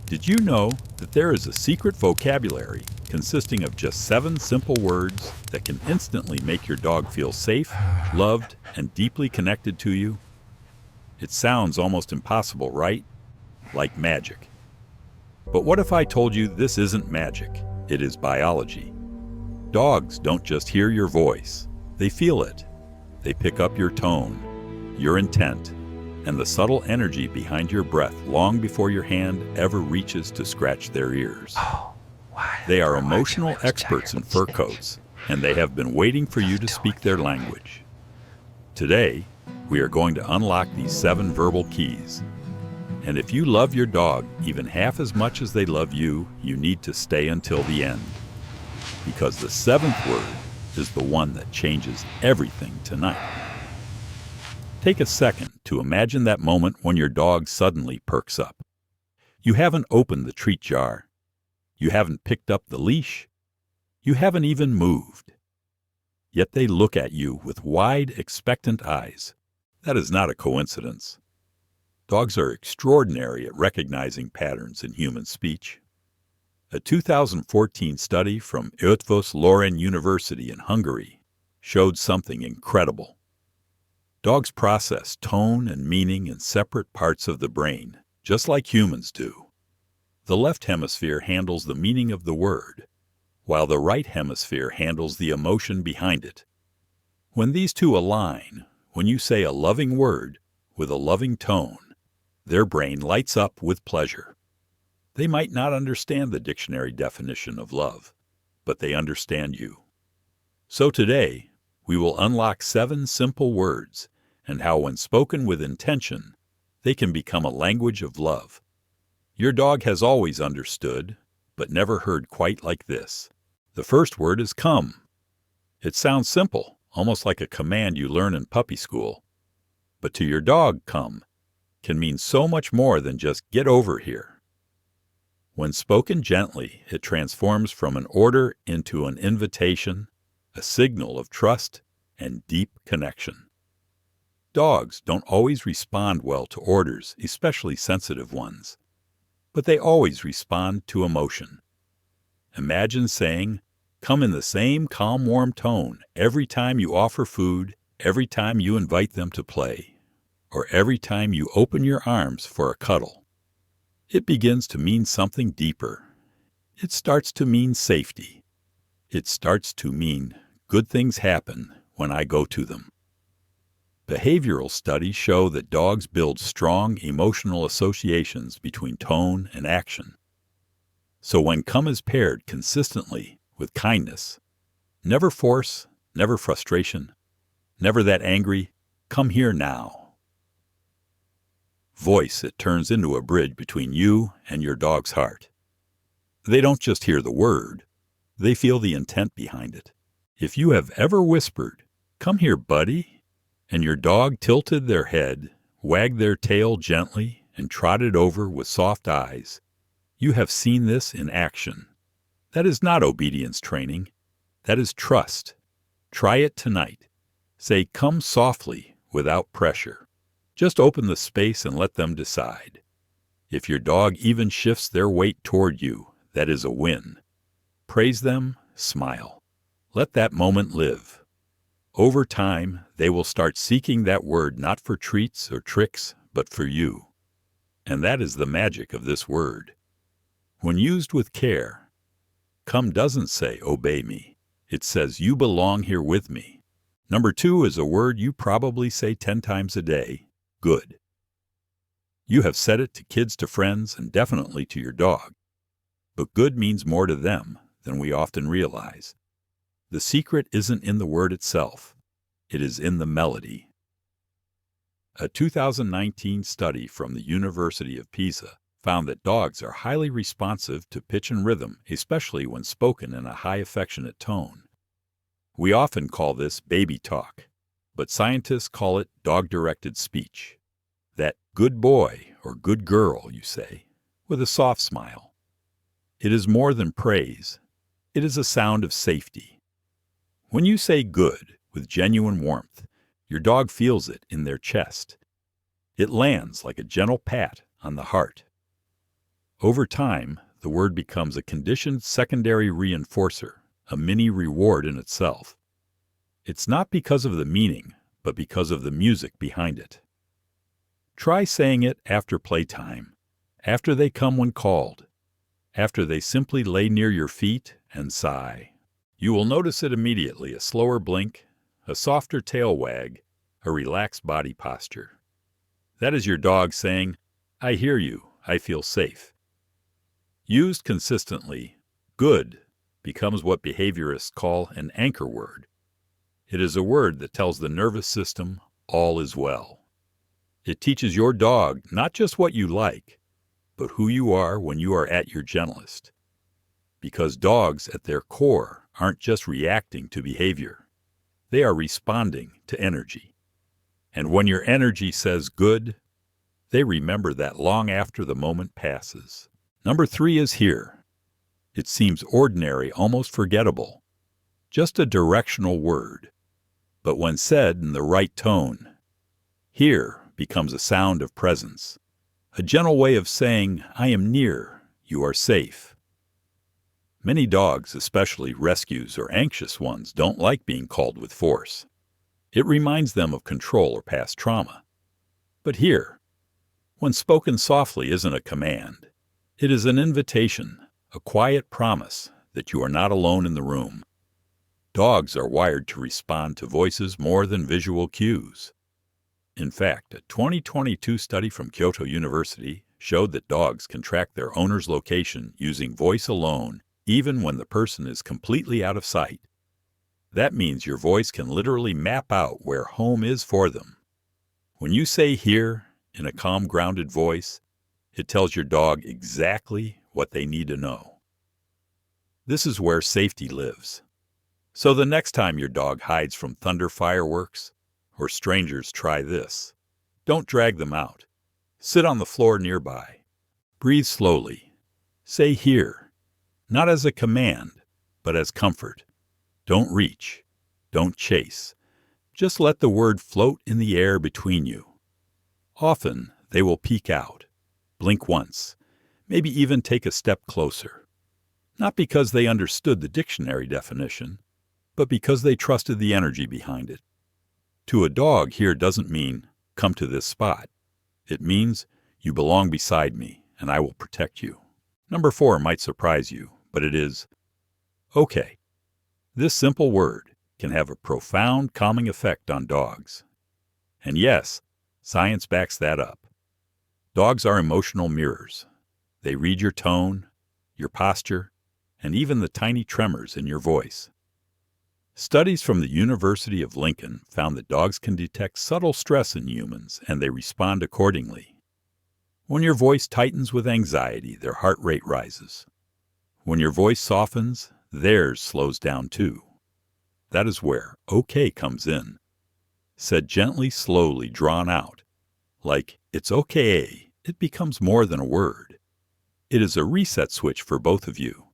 Did you know that there is a secret vocabulary consisting of just 7 simple words that can instantly make your dog feel safe, loved, and deeply connected to you? It sounds almost impossible, right? Like magic. But what if I told you this isn't magic? It is biology. Dogs don't just hear your voice, they feel it. They pick up your tone, your intent, and the subtle energy behind your breath long before your hand ever reaches to scratch their ears. They are emotional experts in fur coats, and they have been waiting for you to speak their language. Today, we are going to unlock these 7 verbal keys. And if you love your dog even half as much as they love you, you need to stay until the end. Because the 7th word is the one that changes everything tonight. Take a second to imagine that moment when your dog suddenly perks up. You haven't opened the treat jar. You haven't picked up the leash. You haven't even moved. Yet they look at you with wide, expectant eyes. That is not a coincidence. Dogs are extraordinary at recognizing patterns in human speech. A 2014 study from Eötvös Loránd University in Hungary showed something incredible. Dogs process tone and meaning in separate parts of the brain, just like humans do. The left hemisphere handles the meaning of the word, while the right hemisphere handles the emotion behind it. When these two align, when you say a loving word with a loving tone, their brain lights up with pleasure. They might not understand the dictionary definition of love, but they understand you. So today, we will unlock 7 simple words and how when spoken with intention, they can become a language of love. Your dog has always understood, but never heard quite like this. The first word is come. It sounds simple, almost like a command you learn in puppy school. But to your dog, come can mean so much more than just get over here. When spoken gently, it transforms from an order into an invitation, a signal of trust and deep connection. Dogs don't always respond well to orders, especially sensitive ones, but they always respond to emotion. Imagine saying, come in the same calm, warm tone every time you offer food, every time you invite them to play, or every time you open your arms for a cuddle. It begins to mean something deeper. It starts to mean safety. It starts to mean good things happen when I go to them. Behavioral studies show that dogs build strong emotional associations between tone and action. So when come is paired consistently with kindness, never force, never frustration, never that angry, come here now. Voice, it turns into a bridge between you and your dog's heart. They don't just hear the word, they feel the intent behind it. If you have ever whispered, come here, buddy, and your dog tilted their head, wagged their tail gently, and trotted over with soft eyes, you have seen this in action. That is not obedience training. That is trust. Try it tonight. Say, come softly, without pressure. Just open the space and let them decide. If your dog even shifts their weight toward you, that is a win. Praise them, smile. Let that moment live. Over time, they will start seeking that word not for treats or tricks, but for you. And that is the magic of this word. When used with care, come doesn't say, obey me. It says, you belong here with me. Number 2 is a word you probably say 10 times a day. Good. You have said it to kids, to friends, and definitely to your dog. But good means more to them than we often realize. The secret isn't in the word itself. It is in the melody. A 2019 study from the University of Pisa found that dogs are highly responsive to pitch and rhythm, especially when spoken in a high affectionate tone. We often call this baby talk, but scientists call it dog-directed speech. That good boy or good girl, you say, with a soft smile. It is more than praise. It is a sound of safety. When you say good with genuine warmth, your dog feels it in their chest. It lands like a gentle pat on the heart. Over time, the word becomes a conditioned secondary reinforcer, a mini reward in itself. It's not because of the meaning, but because of the music behind it. Try saying it after playtime, after they come when called, after they simply lay near your feet and sigh. You will notice it immediately: a slower blink, a softer tail wag, a relaxed body posture. That is your dog saying, "I hear you, I feel safe." Used consistently, good becomes what behaviorists call an anchor word. It is a word that tells the nervous system all is well. It teaches your dog not just what you like, but who you are when you are at your gentlest. Because dogs at their core aren't just reacting to behavior. They are responding to energy. And when your energy says good, they remember that long after the moment passes. Number 3 is here. It seems ordinary, almost forgettable. Just a directional word. But when said in the right tone, here becomes a sound of presence. A gentle way of saying, I am near, you are safe. Many dogs, especially rescues or anxious ones, don't like being called with force. It reminds them of control or past trauma. But here, when spoken softly, isn't a command. It is an invitation, a quiet promise that you are not alone in the room. Dogs are wired to respond to voices more than visual cues. In fact, a 2022 study from Kyoto University showed that dogs can track their owner's location using voice alone, even when the person is completely out of sight. That means your voice can literally map out where home is for them. When you say here in a calm, grounded voice, it tells your dog exactly what they need to know. This is where safety lives. So the next time your dog hides from thunder fireworks, or strangers try this, don't drag them out. Sit on the floor nearby. Breathe slowly. Say here, not as a command, but as comfort. Don't reach. Don't chase. Just let the word float in the air between you. Often, they will peek out, blink once, maybe even take a step closer. Not because they understood the dictionary definition, but because they trusted the energy behind it. To a dog, here doesn't mean, come to this spot. It means, you belong beside me, and I will protect you. Number 4 might surprise you, but it is, okay. This simple word can have a profound calming effect on dogs. And yes, science backs that up. Dogs are emotional mirrors. They read your tone, your posture, and even the tiny tremors in your voice. Studies from the University of Lincoln found that dogs can detect subtle stress in humans, and they respond accordingly. When your voice tightens with anxiety, their heart rate rises. When your voice softens, theirs slows down too. That is where okay comes in. Said gently, slowly, drawn out. Like, it's okay, it becomes more than a word. It is a reset switch for both of you.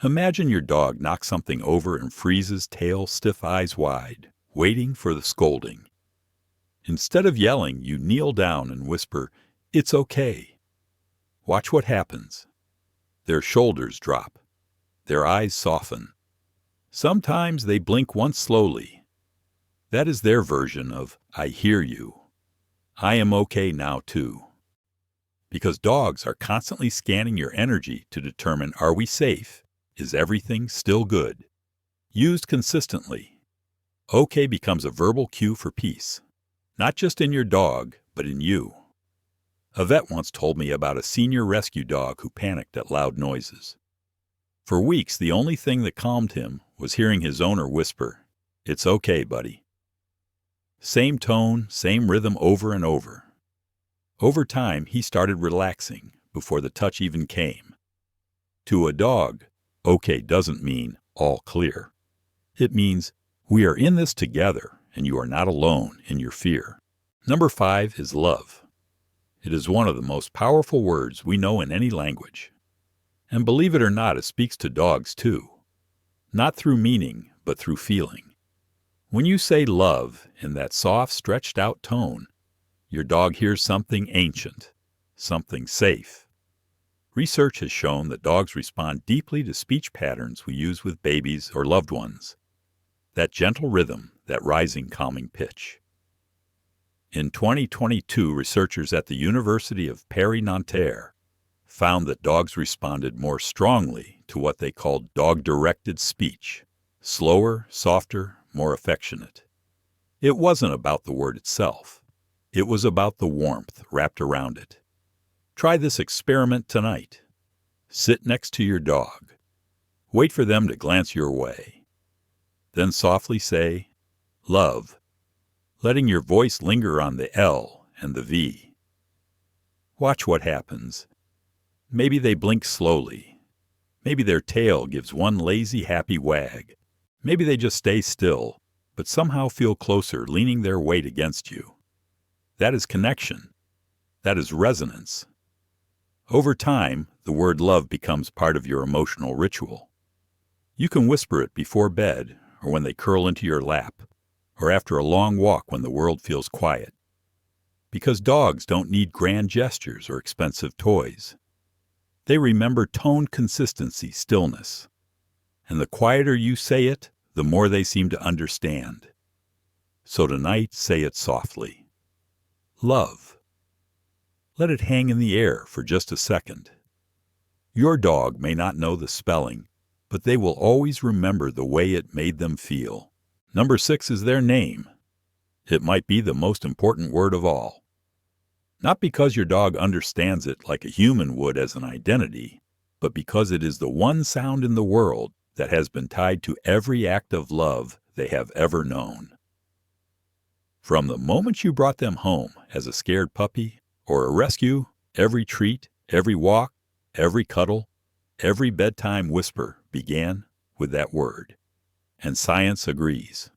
Imagine your dog knocks something over and freezes, tail stiff, eyes wide, waiting for the scolding. Instead of yelling, you kneel down and whisper, "It's okay." Watch what happens. Their shoulders drop. Their eyes soften. Sometimes they blink once slowly. That is their version of, "I hear you. I am okay now too." Because dogs are constantly scanning your energy to determine, are we safe? Is everything still good? Used consistently, okay becomes a verbal cue for peace, not just in your dog, but in you. A vet once told me about a senior rescue dog who panicked at loud noises. For weeks, the only thing that calmed him was hearing his owner whisper, "It's okay, buddy." Same tone, same rhythm over and over. Over time, he started relaxing before the touch even came. To a dog, okay doesn't mean all clear. It means we are in this together and you are not alone in your fear. Number 5 is love. It is one of the most powerful words we know in any language. And believe it or not, it speaks to dogs too. Not through meaning, but through feeling. When you say love in that soft, stretched out tone, your dog hears something ancient, something safe. Research has shown that dogs respond deeply to speech patterns we use with babies or loved ones. That gentle rhythm, that rising, calming pitch. In 2022, researchers at the University of Paris-Nanterre found that dogs responded more strongly to what they called dog-directed speech, slower, softer, more affectionate. It wasn't about the word itself. It was about the warmth wrapped around it. Try this experiment tonight. Sit next to your dog. Wait for them to glance your way. Then softly say, "Love," letting your voice linger on the L and the V. Watch what happens. Maybe they blink slowly. Maybe their tail gives one lazy, happy wag. Maybe they just stay still, but somehow feel closer, leaning their weight against you. That is connection. That is resonance. Over time, the word love becomes part of your emotional ritual. You can whisper it before bed, or when they curl into your lap, or after a long walk when the world feels quiet. Because dogs don't need grand gestures or expensive toys. They remember tone consistency, stillness. And the quieter you say it, the more they seem to understand. So tonight, say it softly. Love. Let it hang in the air for just a second. Your dog may not know the spelling, but they will always remember the way it made them feel. Number 6 is their name. It might be the most important word of all. Not because your dog understands it like a human would as an identity, but because it is the one sound in the world that has been tied to every act of love they have ever known. From the moment you brought them home as a scared puppy or a rescue, every treat, every walk, every cuddle, every bedtime whisper began with that word. And science agrees.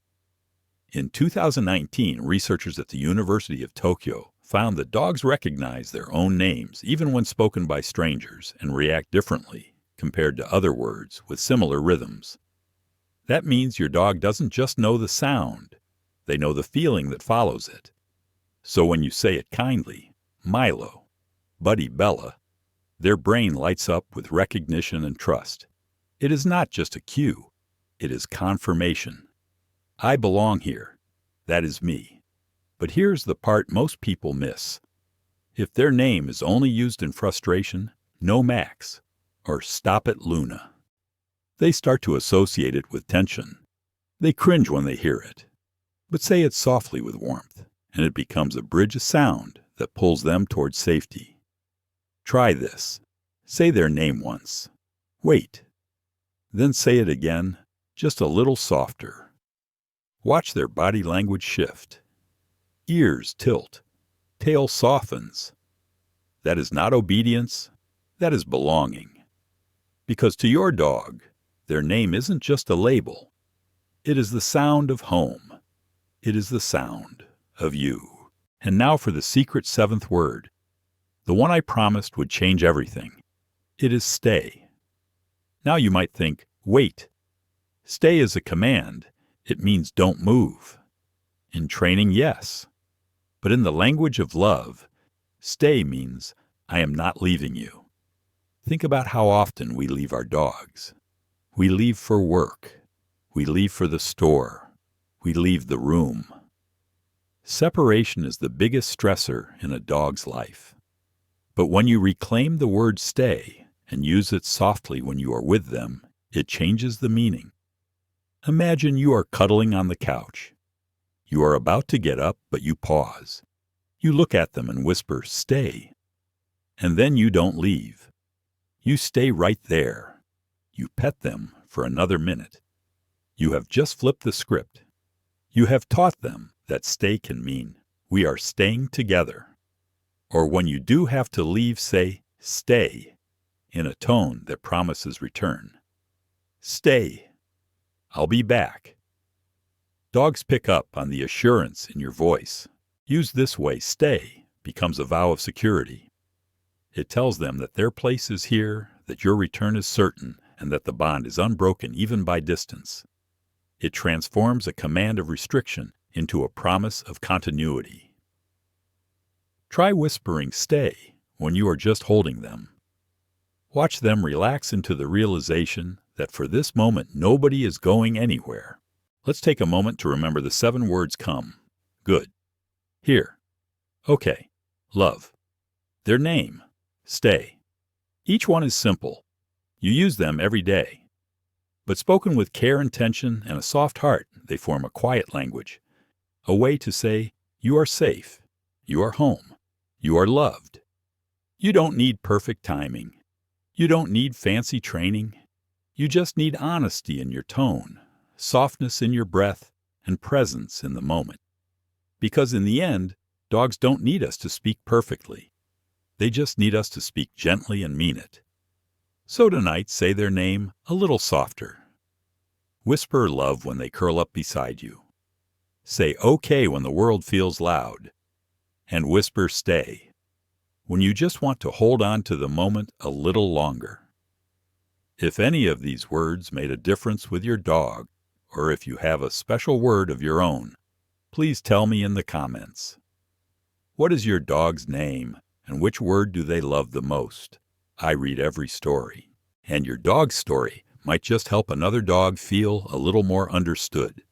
In 2019, researchers at the University of Tokyo found that dogs recognize their own names even when spoken by strangers and react differently compared to other words with similar rhythms. That means your dog doesn't just know the sound, they know the feeling that follows it. So when you say it kindly, Milo, Buddy Bella, their brain lights up with recognition and trust. It is not just a cue, it is confirmation. I belong here. That is me. But here's the part most people miss. If their name is only used in frustration, no Max, or stop it Luna, they start to associate it with tension. They cringe when they hear it. But say it softly with warmth, and it becomes a bridge of sound that pulls them towards safety. Try this. Say their name once. Wait. Then say it again, just a little softer. Watch their body language shift. Ears tilt. Tail softens. That is not obedience. That is belonging. Because to your dog, their name isn't just a label. It is the sound of home. It is the sound of you. And now for the secret 7th word. The one I promised would change everything. It is stay. Now you might think, wait. Stay is a command. It means don't move. In training, yes. But in the language of love, stay means I am not leaving you. Think about how often we leave our dogs. We leave for work. We leave for the store. We leave the room. Separation is the biggest stressor in a dog's life. But when you reclaim the word stay and use it softly when you are with them, it changes the meaning. Imagine you are cuddling on the couch. You are about to get up, but you pause. You look at them and whisper, "Stay." And then you don't leave. You stay right there. You pet them for another minute. You have just flipped the script. You have taught them that stay can mean we are staying together. Or when you do have to leave, say, "Stay," in a tone that promises return. Stay. I'll be back. Dogs pick up on the assurance in your voice. Used this way, stay becomes a vow of security. It tells them that their place is here, that your return is certain, and that the bond is unbroken even by distance. It transforms a command of restriction into a promise of continuity. Try whispering "stay" when you are just holding them. Watch them relax into the realization that for this moment nobody is going anywhere. Let's take a moment to remember the 7 words come. Good. Here. Okay. Love. Their name. Stay. Each one is simple. You use them every day. But spoken with care, intention, and a soft heart, they form a quiet language. A way to say, you are safe. You are home. You are loved. You don't need perfect timing. You don't need fancy training. You just need honesty in your tone, softness in your breath, and presence in the moment. Because in the end, dogs don't need us to speak perfectly. They just need us to speak gently and mean it. So tonight, say their name a little softer. Whisper love when they curl up beside you. Say okay when the world feels loud. And whisper stay when you just want to hold on to the moment a little longer. If any of these words made a difference with your dog, or if you have a special word of your own, please tell me in the comments. What is your dog's name, and which word do they love the most? I read every story, and your dog's story might just help another dog feel a little more understood.